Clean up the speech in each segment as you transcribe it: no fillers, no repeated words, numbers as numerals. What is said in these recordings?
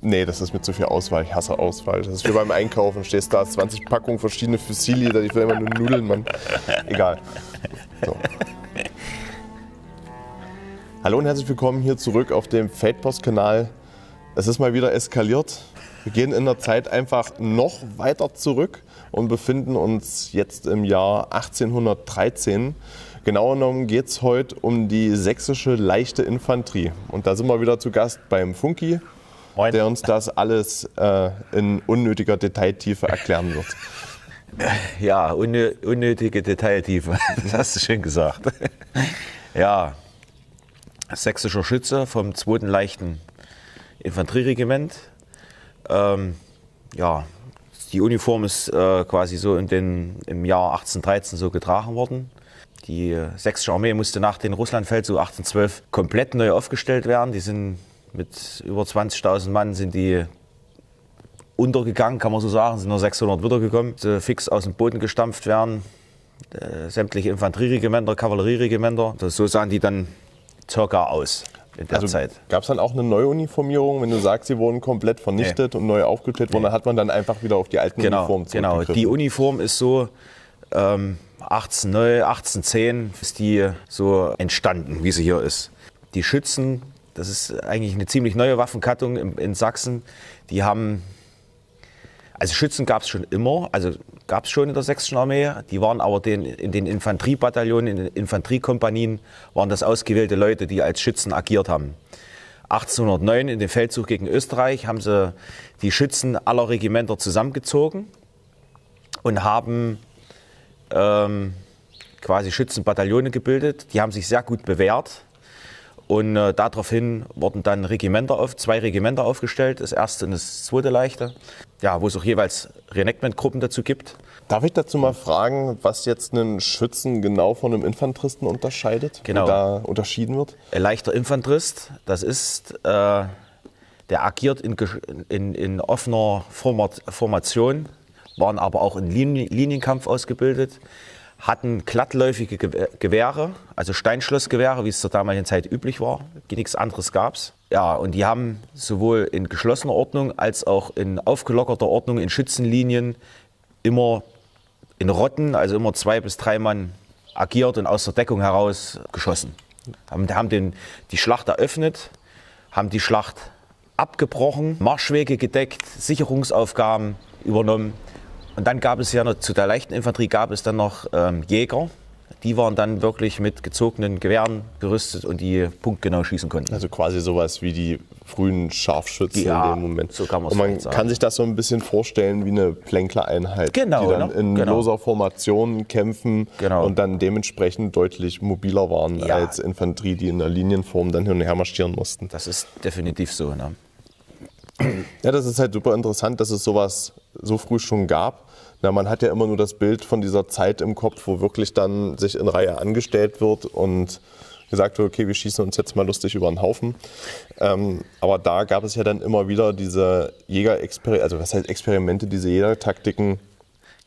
Nee, das ist mit zu viel Auswahl. Ich hasse Auswahl. Das ist wie beim Einkaufen. Stehst da, 20 Packungen verschiedene Fusilli. Ich will immer nur Nudeln, Mann. Egal. So. Hallo und herzlich willkommen hier zurück auf dem Feldpost-Kanal. Es ist mal wieder eskaliert. Wir gehen in der Zeit einfach noch weiter zurück und befinden uns jetzt im Jahr 1813. Genau genommen geht es heute um die sächsische leichte Infanterie. Und da sind wir wieder zu Gast beim Funky, Moin. Der uns das alles in unnötiger Detailtiefe erklären wird. Ja, unnötige Detailtiefe, das hast du schön gesagt. Ja, sächsischer Schütze vom 2. leichten Infanterieregiment. Ja, die Uniform ist quasi so im Jahr 1813 so getragen worden. Die sächsische Armee musste nach dem Russlandfeldzug 1812 komplett neu aufgestellt werden. Die sind mit über 20.000 Mann sind die untergegangen, kann man so sagen, sind nur 600 wiedergekommen. Fix aus dem Boden gestampft werden. Sämtliche Infanterieregimenter, Kavallerieregimenter. So sahen die dann circa aus in der Zeit. Gab es dann auch eine Neuuniformierung, wenn du sagst, sie wurden komplett vernichtet und neu aufgestellt worden, dann hat man dann einfach wieder auf die alten Uniformen zurückgegriffen? Genau, die Uniform ist so 1810 ist die so entstanden, wie sie hier ist. Die Schützen, das ist eigentlich eine ziemlich neue Waffengattung in Sachsen, die haben, also Schützen gab es schon immer, also gab es schon in der sächsischen Armee, die waren aber in den Infanteriebataillonen, in den Infanteriekompanien, waren das ausgewählte Leute, die als Schützen agiert haben. 1809 in dem Feldzug gegen Österreich haben sie die Schützen aller Regimenter zusammengezogen und haben quasi Schützenbataillone gebildet. Die haben sich sehr gut bewährt. Und daraufhin wurden dann zwei Regimenter aufgestellt, das 1. und das 2. leichte, ja, wo es auch jeweils Reenactment-Gruppen dazu gibt. Darf ich dazu mal fragen, was jetzt einen Schützen genau von einem Infanteristen unterscheidet? Genau. Wie da unterschieden wird? Ein leichter Infanterist, das ist, der agiert in offener Formation, waren aber auch in Linienkampf ausgebildet, hatten glattläufige Gewehre, also Steinschlossgewehre, wie es zur damaligen Zeit üblich war. Nichts anderes gab es. Ja, und die haben sowohl in geschlossener Ordnung als auch in aufgelockerter Ordnung in Schützenlinien immer in Rotten, also immer 2 bis 3 Mann agiert und aus der Deckung heraus geschossen. Haben die Schlacht eröffnet, haben die Schlacht abgebrochen, Marschwege gedeckt, Sicherungsaufgaben übernommen. Und dann gab es ja noch, zu der leichten Infanterie gab es dann noch Jäger. Die waren dann wirklich mit gezogenen Gewehren gerüstet und die punktgenau schießen konnten. Also quasi sowas wie die frühen Scharfschützen ja, in dem Moment. So kann und man kann sich das so ein bisschen vorstellen wie eine Plänklereinheit, genau, die dann in loser Formation kämpfen und dann dementsprechend deutlich mobiler waren als Infanterie, die in der Linienform dann hin und her marschieren mussten. Das ist definitiv so. Ne? Ja, das ist halt super interessant, dass es sowas so früh schon gab. Na, man hat ja immer nur das Bild von dieser Zeit im Kopf, wo wirklich dann sich in Reihe angestellt wird und gesagt wird, okay, wir schießen uns jetzt mal lustig über den Haufen. Aber da gab es ja dann immer wieder diese Experimente, diese Jägertaktiken,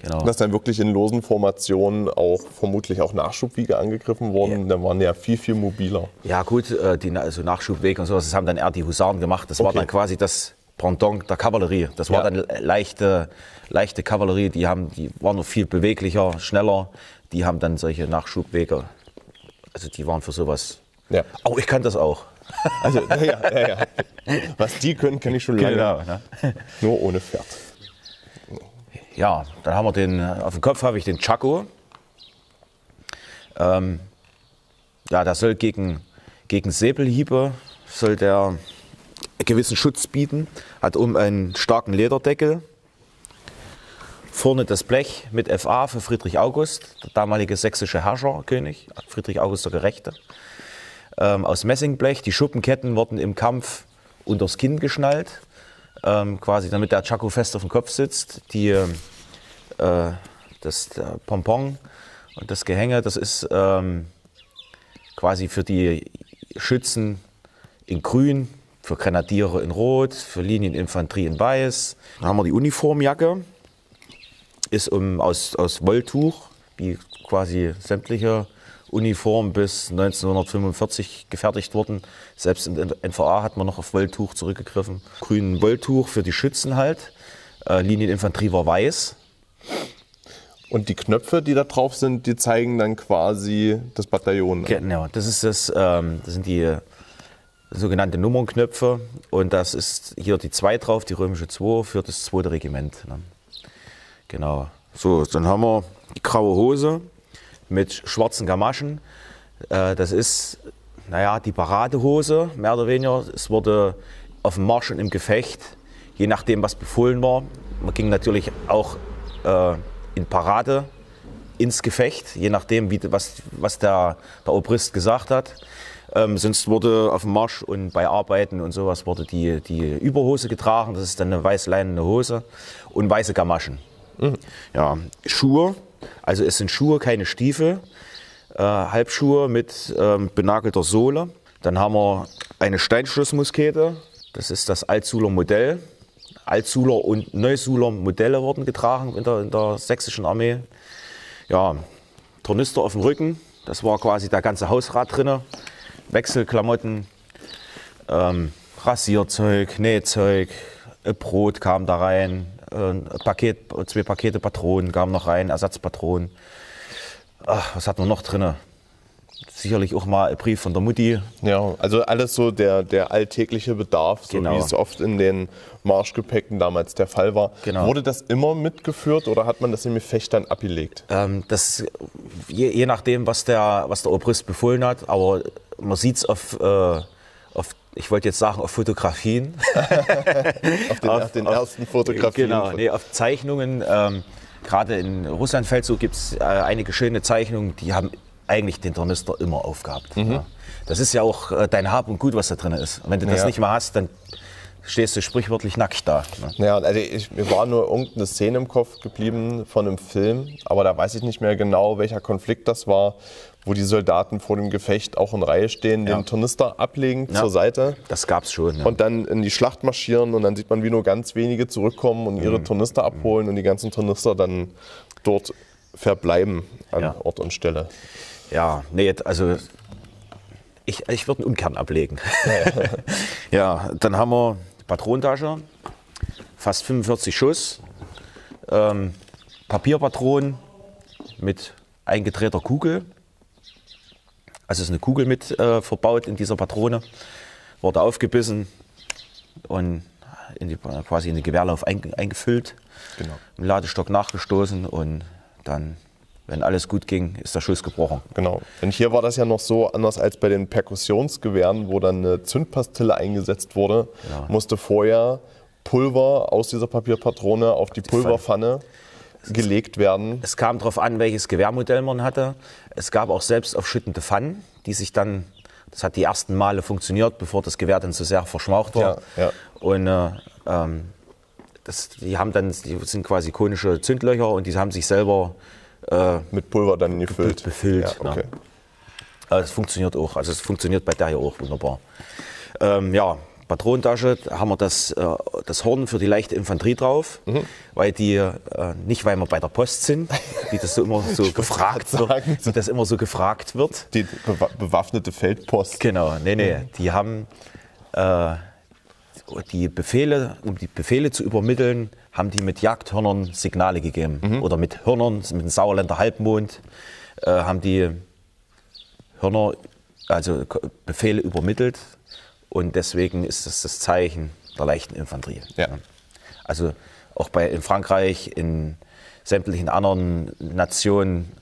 dass dann wirklich in losen Formationen auch vermutlich auch Nachschubwege angegriffen wurden. Da waren ja viel, viel mobiler. Ja gut, also Nachschubwege und sowas, das haben dann eher die Husaren gemacht. Das war dann quasi das Pendant der Kavallerie. Das war dann leichte Kavallerie, die waren noch viel beweglicher, schneller. Die haben dann solche Nachschubwege. Also die waren für sowas. Ja. Oh, ich kann das auch. Also, ja. Was die können, kann ich schon lange. Genau, ne? Nur ohne Pferd. Ja, dann haben wir auf dem Kopf habe ich den Tschako. Ja, der soll gegen Säbelhiebe soll der gewissen Schutz bieten, hat einen starken Lederdeckel, vorne das Blech mit FA für Friedrich August, der damalige sächsische Herrscherkönig, Friedrich August der Gerechte, aus Messingblech. Die Schuppenketten wurden im Kampf unters Kinn geschnallt, quasi damit der Tschako fest auf dem Kopf sitzt. Der Pompon und das Gehänge, das ist quasi für die Schützen in Grün, für Grenadiere in Rot, für Linieninfanterie in Weiß. Dann haben wir die Uniformjacke, ist aus Wolltuch, wie quasi sämtliche Uniform bis 1945 gefertigt worden. Selbst in der NVA hat man noch auf Wolltuch zurückgegriffen. Grünen Wolltuch für die Schützen halt. Linieninfanterie war weiß. Und die Knöpfe, die da drauf sind, die zeigen dann quasi das Bataillon. Genau, das sind die sogenannten Nummernknöpfe. Und das ist hier die 2 drauf, die römische 2 für das 2. Regiment. Ne? Genau. So, dann haben wir die graue Hose mit schwarzen Gamaschen. Das ist, naja, die Paradehose, mehr oder weniger. Es wurde auf dem Marsch und im Gefecht, je nachdem, was befohlen war. Man ging natürlich auch in Parade ins Gefecht, je nachdem, was der Obrist gesagt hat. Sonst wurde auf dem Marsch und bei Arbeiten und sowas wurde die Überhose getragen. Das ist dann eine weiß-leinene Hose und weiße Gamaschen. Mhm. Ja, Schuhe, also es sind Schuhe, keine Stiefel. Halbschuhe mit benagelter Sohle. Dann haben wir eine Steinschlussmuskete. Das ist das Altsuler Modell. Altsuler und Neusuler Modelle wurden getragen in der sächsischen Armee. Ja, Tornister auf dem Rücken. Das war quasi der ganze Hausrat drin. Wechselklamotten, Rasierzeug, Nähzeug, Brot kam da rein, 2 Pakete Patronen kamen noch rein, Ersatzpatronen. Ach, was hat man noch drin? Sicherlich auch mal ein Brief von der Mutti. Ja, also alles so der alltägliche Bedarf, so Genau. wie es oft in den Marschgepäcken damals der Fall war. Genau. Wurde das immer mitgeführt oder hat man das im Gefecht dann abgelegt? Je nachdem, was der Obrist befohlen hat, aber man sieht es auf, ich wollte jetzt sagen, auf Fotografien. auf den ersten Fotografien. Genau, nee, auf Zeichnungen. Gerade in Russlandfeldzug gibt es einige schöne Zeichnungen, die haben eigentlich den Tornister immer aufgehabt. Mhm. Ja. Das ist ja auch dein Hab und Gut, was da drin ist. Und wenn du das nicht mehr hast, dann stehst du sprichwörtlich nackt da. Ne? Ja, also mir war nur irgendeine Szene im Kopf geblieben von einem Film, aber da weiß ich nicht mehr genau, welcher Konflikt das war, wo die Soldaten vor dem Gefecht auch in Reihe stehen, den Tornister ablegen zur Seite. Das gab's schon. Ja. Und dann in die Schlacht marschieren und dann sieht man, wie nur ganz wenige zurückkommen und ihre Tornister abholen und die ganzen Tornister dann dort verbleiben an Ort und Stelle. Ja, nee, also ich würde einen Umkern ablegen. Ja, dann haben wir die Patronentasche, fast 45 Schuss, Papierpatronen mit eingedrehter Kugel. Also ist eine Kugel mit verbaut in dieser Patrone, wurde aufgebissen und quasi in den Gewehrlauf eingefüllt, Genau. im Ladestock nachgestoßen und dann, wenn alles gut ging, ist der Schuss gebrochen. Genau. Und hier war das ja noch so, anders als bei den Perkussionsgewehren, wo dann eine Zündpastille eingesetzt wurde, musste vorher Pulver aus dieser Papierpatrone auf die Pulverpfanne gelegt werden. Es kam darauf an, welches Gewehrmodell man hatte. Es gab auch selbst aufschüttende Pfannen, die sich dann, das hat die ersten Male funktioniert, bevor das Gewehr dann so sehr verschmaucht war. Ja. Und die sind quasi konische Zündlöcher und die haben sich selber mit Pulver dann gefüllt. Befüllt. Ja, okay. Es funktioniert auch, also es funktioniert bei der hier auch wunderbar. Ja, Patronentasche, da haben wir das Horn für die leichte Infanterie drauf, weil die, nicht weil wir bei der Post sind, wie das so immer so gefragt wird, Die bewaffnete Feldpost. Genau, nee, die haben die Befehle, um die Befehle zu übermitteln, haben die mit Jagdhörnern Signale gegeben. Oder mit Hörnern, mit dem Sauerländer Halbmond, haben die Hörner, also Befehle übermittelt. Und deswegen ist das Zeichen der leichten Infanterie. Ja. Also auch in Frankreich, in sämtlichen anderen Nationen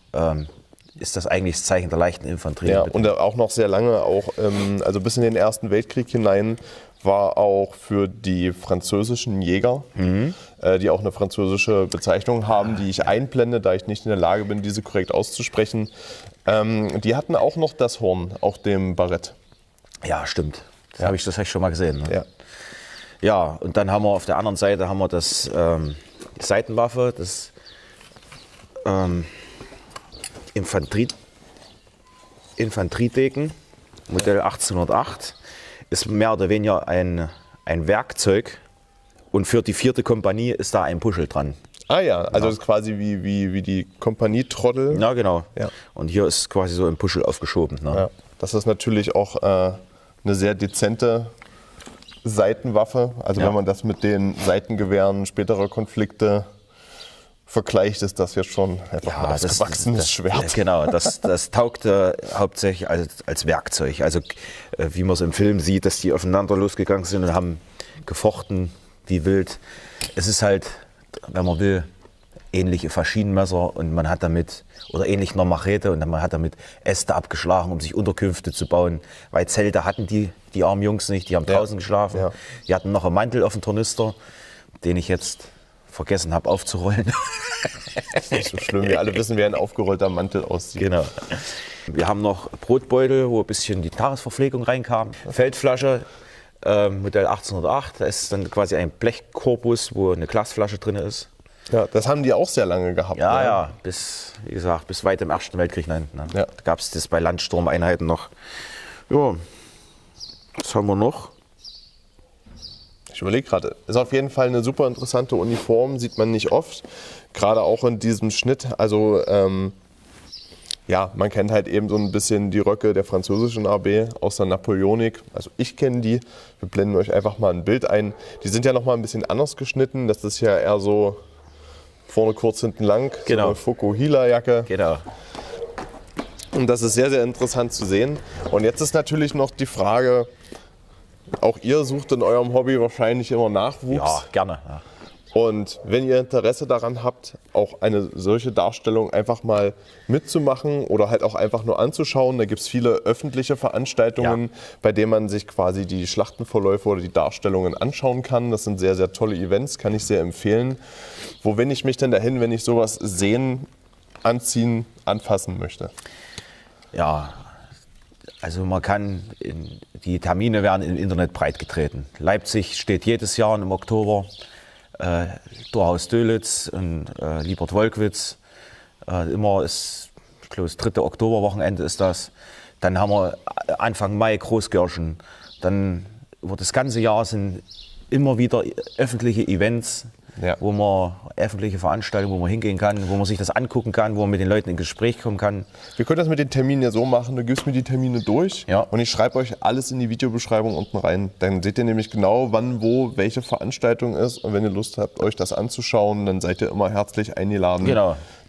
ist das eigentlich das Zeichen der leichten Infanterie. Ja, und auch noch sehr lange, also bis in den Ersten Weltkrieg hinein, war auch für die französischen Jäger, die auch eine französische Bezeichnung haben, die ich einblende, da ich nicht in der Lage bin, diese korrekt auszusprechen. Die hatten auch noch das Horn, auch dem Barett. Ja, stimmt. Das habe ich schon mal gesehen. Ne? Ja. Ja, und dann haben wir auf der anderen Seite das die Seitenwaffe, das Infanteriedegen, Modell 1808, ist mehr oder weniger ein Werkzeug und für die 4. Kompanie ist da ein Puschel dran. Ah ja, also das ist quasi wie die Kompanietrottel. Ja, genau. Ja. Und hier ist quasi so im Puschel aufgeschoben. Ne? Ja. Das ist natürlich auch eine sehr dezente Seitenwaffe. Also wenn man das mit den Seitengewehren späterer Konflikte vergleicht, ist das jetzt schon einfach ein ausgewachsenes Schwert. Genau, das taugte hauptsächlich als Werkzeug. Also wie man es im Film sieht, dass die aufeinander losgegangen sind und haben gefochten wie wild. Es ist halt, wenn man will, ähnliche Faschinenmesser und man hat damit, oder ähnlich einer Machete, und man hat damit Äste abgeschlagen, um sich Unterkünfte zu bauen, weil Zelte hatten die armen Jungs nicht, die haben draußen geschlafen. Ja. Die hatten noch einen Mantel auf dem Tornister, den ich jetzt vergessen habe aufzurollen. Das ist nicht so schlimm, wir alle wissen, wie ein aufgerollter Mantel aussieht. Genau. Wir haben noch Brotbeutel, wo ein bisschen die Tagesverpflegung reinkam. Feldflasche, Modell 1808, da ist dann quasi ein Blechkorpus, wo eine Glasflasche drin ist. Ja, das haben die auch sehr lange gehabt. Ja, ne? ja, wie gesagt, bis weit im Ersten Weltkrieg. Ne? Ja. Da gab es das bei Landsturmeinheiten noch. Ja, was haben wir noch? Ich überlege gerade, ist auf jeden Fall eine super interessante Uniform, sieht man nicht oft. Gerade auch in diesem Schnitt. Also ja, man kennt halt eben so ein bisschen die Röcke der französischen Armee aus der Napoleonik. Also ich kenne die. Wir blenden euch einfach mal ein Bild ein. Die sind ja noch mal ein bisschen anders geschnitten. Das ist ja eher so vorne kurz, hinten lang. Genau. So eine Fukuhila-Jacke. Genau. Und das ist sehr, sehr interessant zu sehen. Und jetzt ist natürlich noch die Frage, auch ihr sucht in eurem Hobby wahrscheinlich immer Nachwuchs. Ja, gerne. Ja. Und wenn ihr Interesse daran habt, auch eine solche Darstellung einfach mal mitzumachen oder halt auch einfach nur anzuschauen, da gibt es viele öffentliche Veranstaltungen, bei denen man sich quasi die Schlachtenverläufe oder die Darstellungen anschauen kann. Das sind sehr, sehr tolle Events, kann ich sehr empfehlen. Wo wende ich mich denn dahin, wenn ich sowas sehen, anziehen, anfassen möchte? Ja, also man kann, die Termine werden im Internet breitgetreten. Leipzig steht jedes Jahr im Oktober. Torhaus-Dölitz und Liebert-Wolkwitz. Immer ist, ich glaube, das 3. Oktoberwochenende ist das. Dann haben wir Anfang Mai Großgörschen. Dann über das ganze Jahr sind immer wieder öffentliche Events, wo man öffentliche Veranstaltungen, wo man hingehen kann, wo man sich das angucken kann, wo man mit den Leuten in Gespräch kommen kann. Wir können das mit den Terminen ja so machen, du gibst mir die Termine durch und ich schreibe euch alles in die Videobeschreibung unten rein. Dann seht ihr nämlich genau, wann, wo, welche Veranstaltung ist, und wenn ihr Lust habt, euch das anzuschauen, dann seid ihr immer herzlich eingeladen,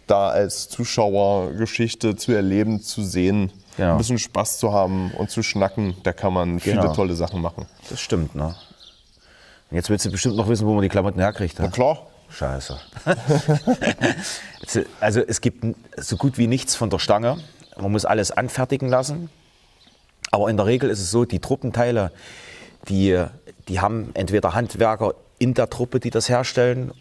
da als Zuschauer Geschichte zu erleben, zu sehen, ein bisschen Spaß zu haben und zu schnacken. Da kann man viele tolle Sachen machen. Das stimmt, ne? Jetzt willst du bestimmt noch wissen, wo man die Klamotten herkriegt. Na klar. Scheiße. Also es gibt so gut wie nichts von der Stange. Man muss alles anfertigen lassen. Aber in der Regel ist es so, die Truppenteile, die haben entweder Handwerker in der Truppe, die das herstellen,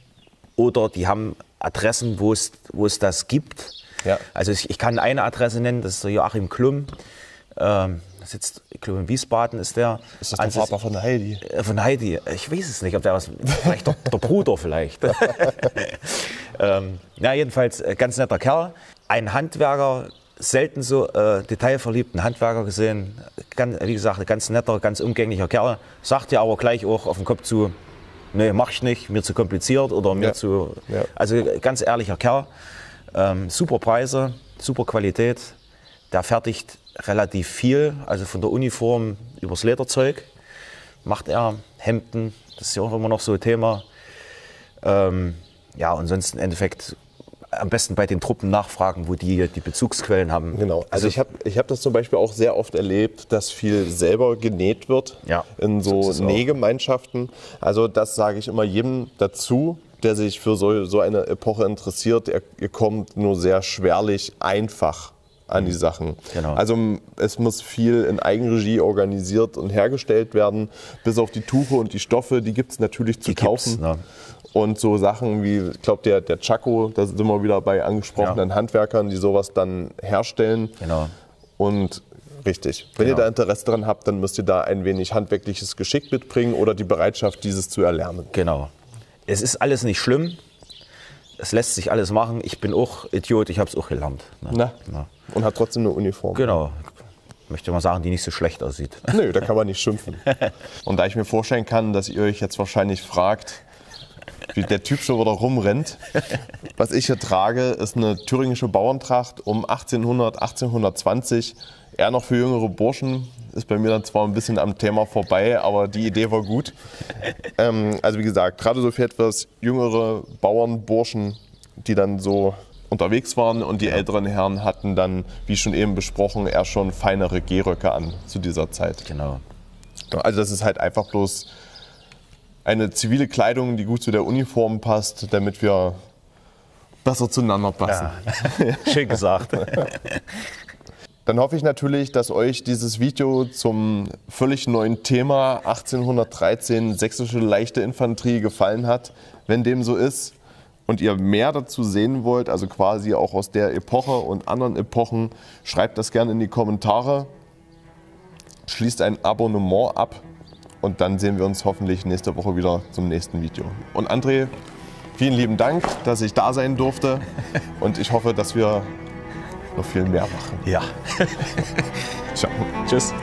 oder die haben Adressen, wo es das gibt. Ja. Also ich kann eine Adresse nennen, das ist der Joachim Klum. Sitzt, ich glaube, in Wiesbaden ist der. Ist das der Vater von Heidi? Von Heidi. Ich weiß es nicht, ob der was. Vielleicht der Bruder vielleicht. Ja, jedenfalls ganz netter Kerl. Ein Handwerker, selten so detailverliebten Handwerker gesehen. Wie gesagt, ein ganz netter, ganz umgänglicher Kerl. Sagt ja aber gleich auch auf den Kopf zu: Nee, mach ich nicht, mir zu kompliziert oder mir zu. Ja. Also ganz ehrlicher Kerl. Super Preise, super Qualität. Der fertigt relativ viel, also von der Uniform übers Lederzeug macht er, Hemden, das ist ja auch immer noch so ein Thema. Ja, und sonst im Endeffekt am besten bei den Truppen nachfragen, wo die Bezugsquellen haben. Genau, also ich hab das zum Beispiel auch sehr oft erlebt, dass viel selber genäht wird in so Nähgemeinschaften. Also das sage ich immer jedem dazu, der sich für so eine Epoche interessiert. Ihr kommt nur sehr schwerlich einfach an die Sachen. Genau. Also es muss viel in Eigenregie organisiert und hergestellt werden. Bis auf die Tuche und die Stoffe, die gibt es natürlich zu kaufen. Und so Sachen wie, ich glaube, der Chaco, da sind wir wieder bei angesprochenen Handwerkern, die sowas dann herstellen. Genau. Und richtig, wenn ihr da Interesse dran habt, dann müsst ihr da ein wenig handwerkliches Geschick mitbringen oder die Bereitschaft, dieses zu erlernen. Genau. Es ist alles nicht schlimm. Es lässt sich alles machen. Ich bin auch Idiot, ich habe es auch gelernt. Ne? Na. Und hat trotzdem eine Uniform. Genau. Ich möchte mal sagen, die nicht so schlecht aussieht. Nö, da kann man nicht schimpfen. Und da ich mir vorstellen kann, dass ihr euch jetzt wahrscheinlich fragt, wie der Typ schon wieder rumrennt. Was ich hier trage, ist eine thüringische Bauerntracht um 1800, 1820. Eher noch für jüngere Burschen. Ist bei mir dann zwar ein bisschen am Thema vorbei, aber die Idee war gut. Also wie gesagt, gerade so für etwas jüngere Bauernburschen, die dann so unterwegs waren, und die älteren Herren hatten dann, wie schon eben besprochen, eher schon feinere Gehröcke an zu dieser Zeit. Genau. Also das ist halt einfach bloß eine zivile Kleidung, die gut zu der Uniform passt, damit wir besser zueinander passen. Ja. Schön gesagt. Dann hoffe ich natürlich, dass euch dieses Video zum völlig neuen Thema 1813 sächsische leichte Infanterie gefallen hat. Wenn dem so ist und ihr mehr dazu sehen wollt, also quasi auch aus der Epoche und anderen Epochen, schreibt das gerne in die Kommentare. Schließt ein Abonnement ab und dann sehen wir uns hoffentlich nächste Woche wieder zum nächsten Video. Und André, vielen lieben Dank, dass ich da sein durfte, und ich hoffe, dass wir noch viel mehr machen. Ja. Ciao. Tschüss.